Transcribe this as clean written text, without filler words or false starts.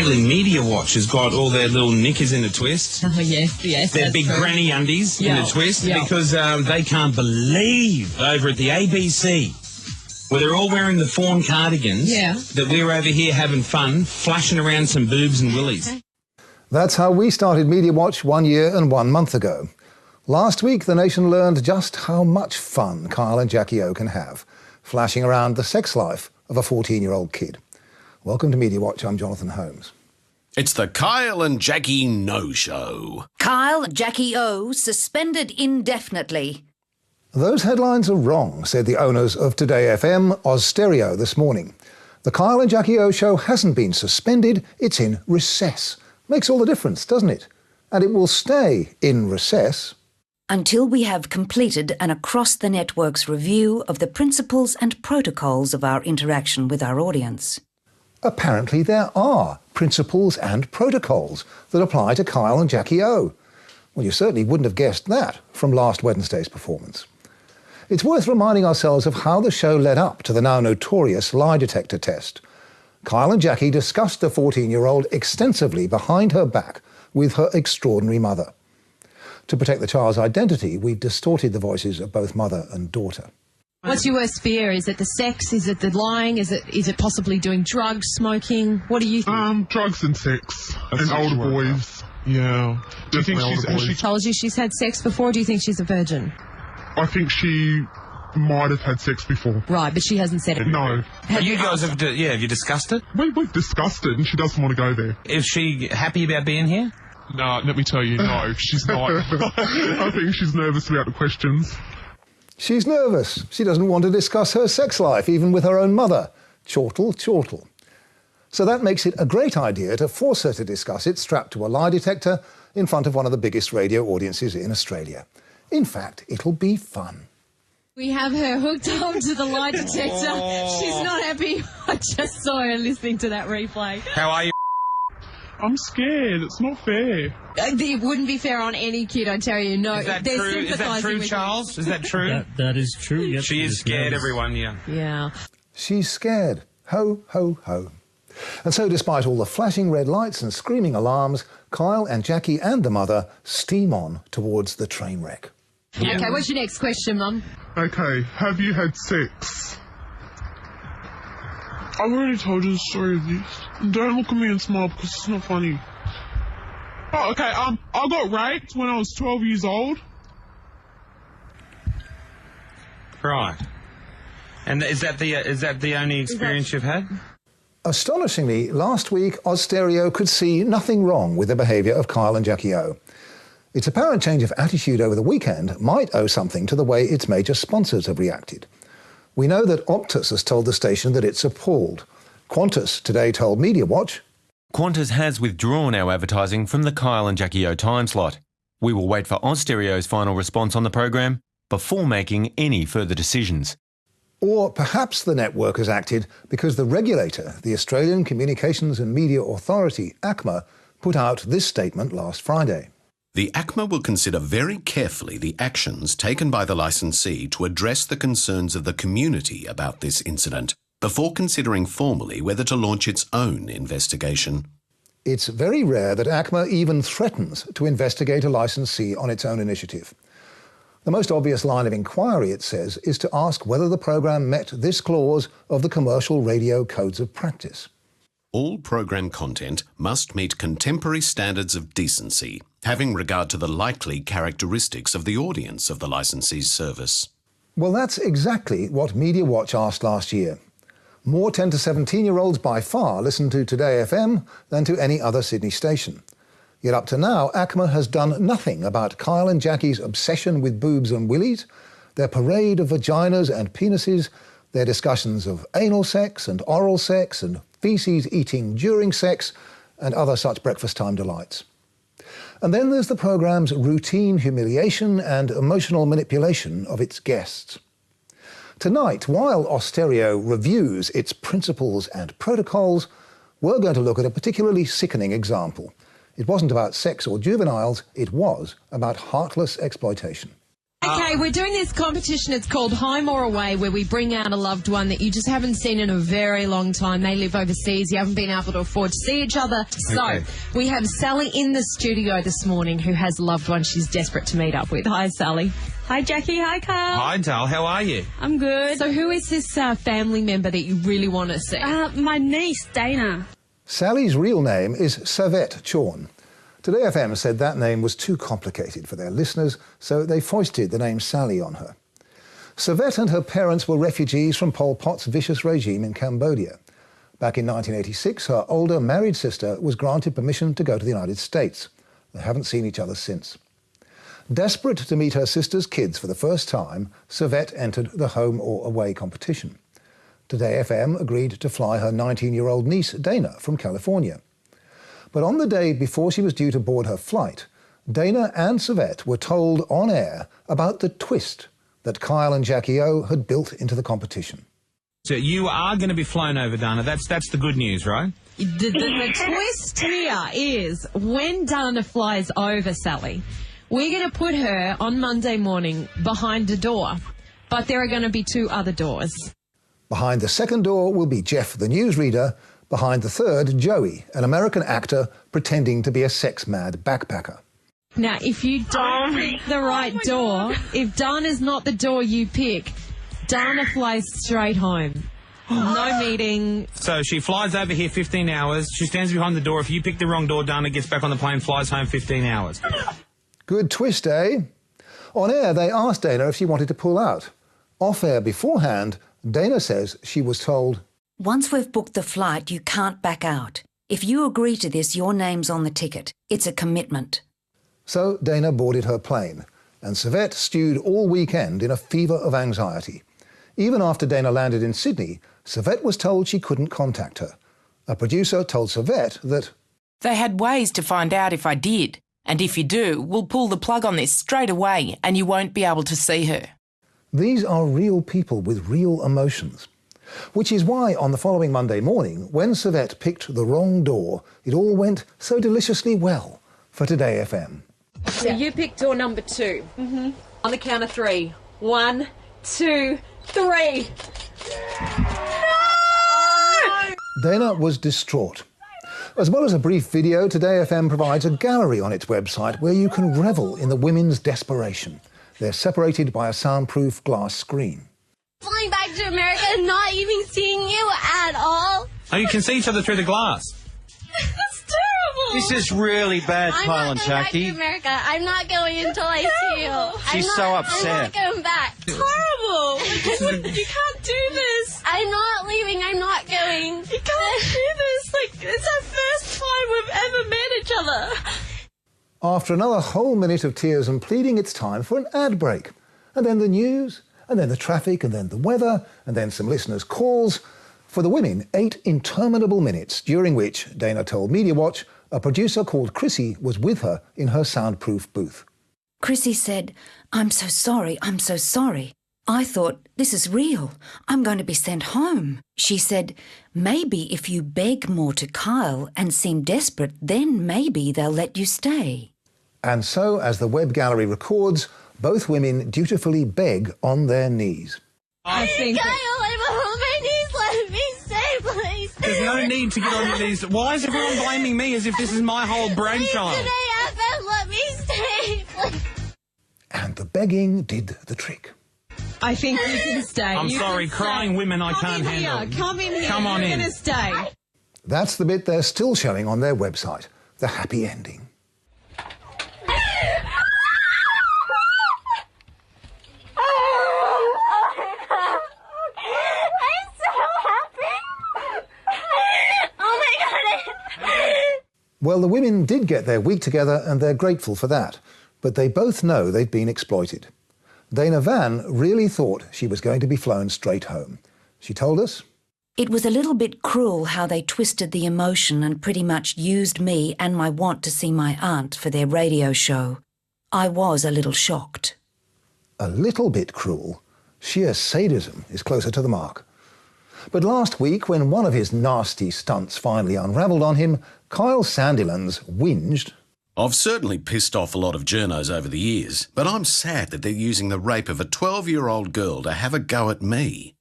apparently Media Watch has got all their little knickers in a twist. Oh, yes. Their big granny undies in a twist because they can't believe over at the ABC, where they're all wearing the fawn cardigans, that we're over here having fun, flashing around some boobs and willies. That's how we started Media Watch 1 year and 1 month ago. Last week, the nation learned just how much fun Kyle and Jackie O can have, flashing around the sex life of a 14-year-old kid. Welcome to Media Watch, I'm Jonathan Holmes. It's the Kyle and Jackie No Show. Kyle, Jackie O, suspended indefinitely. Those headlines are wrong, said the owners of Today FM, Oz Stereo, this morning. The Kyle and Jackie O show hasn't been suspended, it's in recess. Makes all the difference, doesn't it? And it will stay in recess Until we have completed an across-the-networks review of the principles and protocols of our interaction with our audience. Apparently there are principles and protocols that apply to Kyle and Jackie O. Well, you certainly wouldn't have guessed that from last Wednesday's performance. It's worth reminding ourselves of how the show led up to the now notorious lie detector test. Kyle and Jackie discussed the 14-year-old extensively behind her back with her extraordinary mother. To protect the child's identity, we've distorted the voices of both mother and daughter. What's your worst fear? Is it the sex? Is it the lying? Is it possibly doing drugs, smoking? What do you think? Drugs and sex. And older boys. Yeah. Do you think she told you she's had sex before, or do you think she's a virgin? I think she might have had sex before. Right, but she hasn't said it. No. You guys have you discussed it? We've discussed it and she doesn't want to go there. Is she happy about being here? No, let me tell you, no, she's not. I think she's nervous about the questions. She's nervous. She doesn't want to discuss her sex life, even with her own mother. Chortle, chortle. So that makes it a great idea to force her to discuss it strapped to a lie detector in front of one of the biggest radio audiences in Australia. In fact, it'll be fun. We have her hooked up to the lie detector. She's not happy. I just saw her listening to that replay. How are you? I'm scared. It's not fair. It wouldn't be fair on any kid, I tell you. No, Is that true, Charles? Is that true? That is true, yes. She is scared, everyone, Yeah. She's scared. Ho, ho, ho. And so despite all the flashing red lights and screaming alarms, Kyle and Jackie and the mother steam on towards the train wreck. Yeah. Okay, what's your next question, Mum? Okay, have you had sex? I've already told you the story of this. Don't look at me and smile because it's not funny. Oh, okay, I got raped when I was 12 years old. Right. And is that the only experience you've had? Astonishingly, last week, Oz Stereo could see nothing wrong with the behaviour of Kyle and Jackie O. Its apparent change of attitude over the weekend might owe something to the way its major sponsors have reacted. We know that Optus has told the station that it's appalled. Qantas today told Media Watch, Qantas has withdrawn our advertising from the Kyle and Jackie O time slot. We will wait for Oz Stereo's final response on the program before making any further decisions. Or perhaps the network has acted because the regulator, the Australian Communications and Media Authority, ACMA, put out this statement last Friday. The ACMA will consider very carefully the actions taken by the licensee to address the concerns of the community about this incident before considering formally whether to launch its own investigation. It's very rare that ACMA even threatens to investigate a licensee on its own initiative. The most obvious line of inquiry, it says, is to ask whether the programme met this clause of the Commercial Radio Codes of Practice. All programme content must meet contemporary standards of decency, having regard to the likely characteristics of the audience of the licensee's service. Well, that's exactly what Media Watch asked last year. More 10 to 17-year-olds by far listen to Today FM than to any other Sydney station. Yet up to now, ACMA has done nothing about Kyle and Jackie's obsession with boobs and willies, their parade of vaginas and penises, their discussions of anal sex and oral sex and feces eating during sex and other such breakfast time delights. And then there's the programme's routine humiliation and emotional manipulation of its guests. Tonight, while Oz Stereo reviews its principles and protocols, we're going to look at a particularly sickening example. It wasn't about sex or juveniles, it was about heartless exploitation. Okay, we're doing this competition. It's called Home or Away, where we bring out a loved one that you just haven't seen in a very long time. They live overseas. You haven't been able to afford to see each other. So we have Sally in the studio this morning who has a loved one she's desperate to meet up with. Hi, Sally. Hi, Jackie. Hi, Kyle. Hi, Dal. How are you? I'm good. So who is this family member that you really want to see? My niece, Dana. Sally's real name is Savette Chorn. Today FM said that name was too complicated for their listeners, so they foisted the name Sally on her. Savette and her parents were refugees from Pol Pot's vicious regime in Cambodia. Back in 1986, her older married sister was granted permission to go to the United States. They haven't seen each other since. Desperate to meet her sister's kids for the first time, Savette entered the Home or Away competition. Today FM agreed to fly her 19-year-old niece, Dana, from California. But on the day before she was due to board her flight, Dana and Savette were told on air about the twist that Kyle and Jackie O had built into the competition. So you are going to be flown over, Dana. That's the good news, right? The twist here is when Dana flies over, Sally, we're going to put her on Monday morning behind a door, but there are going to be two other doors. Behind the second door will be Jeff, the newsreader. Behind the third, Joey, an American actor pretending to be a sex-mad backpacker. Now, if you don't pick the right door, if Dana's not the door you pick, Dana flies straight home. No meeting. So she flies over here 15 hours. She stands behind the door. If you pick the wrong door, Dana gets back on the plane, flies home 15 hours. Good twist, eh? On air, they asked Dana if she wanted to pull out. Off air beforehand, Dana says she was told, "Once we've booked the flight, you can't back out. If you agree to this, your name's on the ticket. It's a commitment." So Dana boarded her plane, and Savette stewed all weekend in a fever of anxiety. Even after Dana landed in Sydney, Savette was told she couldn't contact her. A producer told Savette that they had ways to find out if I did, and if you do, we'll pull the plug on this straight away and you won't be able to see her. These are real people with real emotions. Which is why on the following Monday morning, when Savette picked the wrong door, it all went so deliciously well for Today FM. So you picked door number 2. Mm-hmm. On the count of 3. 1, 2, 3. No! Dana was distraught. As well as a brief video, Today FM provides a gallery on its website where you can revel in the women's desperation. They're separated by a soundproof glass screen. Flying back to America and not even seeing you at all. Oh, you can see each other through the glass. That's terrible. This is really bad, Kyle and Jackie. I'm not going back to America. I'm not going until I see you. She's so upset. I'm not going back. It's horrible. You can't do this. I'm not leaving. I'm not going. You can't do this. It's our first time we've ever met each other. After another whole minute of tears and pleading, it's time for an ad break. And then the news, and then the traffic, and then the weather, and then some listeners' calls. For the women, 8 interminable minutes, during which, Dana told Media Watch, a producer called Chrissy was with her in her soundproof booth. Chrissy said, "I'm so sorry, I'm so sorry. I thought, this is real. I'm going to be sent home." She said, "Maybe if you beg more to Kyle and seem desperate, then maybe they'll let you stay." And so, as the web gallery records, both women dutifully beg on their knees. I think Kyle, I'm on my knees. Let me stay, please. There's no need to get on your knees. Why is everyone blaming me as if this is my whole brainchild? Today, FM, let me stay, please. And the begging did the trick. I think you can stay. I'm sorry, crying women I can't handle. Come in here. Come on in. You're going to stay. That's the bit they're still showing on their website, the happy ending. Well, the women did get their week together and they're grateful for that. But they both know they've been exploited. Dana Van really thought she was going to be flown straight home. She told us, "It was a little bit cruel how they twisted the emotion and pretty much used me and my want to see my aunt for their radio show. I was a little shocked." A little bit cruel. Sheer sadism is closer to the mark. But last week, when one of his nasty stunts finally unravelled on him, Kyle Sandilands whinged. I've certainly pissed off a lot of journos over the years, but I'm sad that they're using the rape of a 12-year-old girl to have a go at me.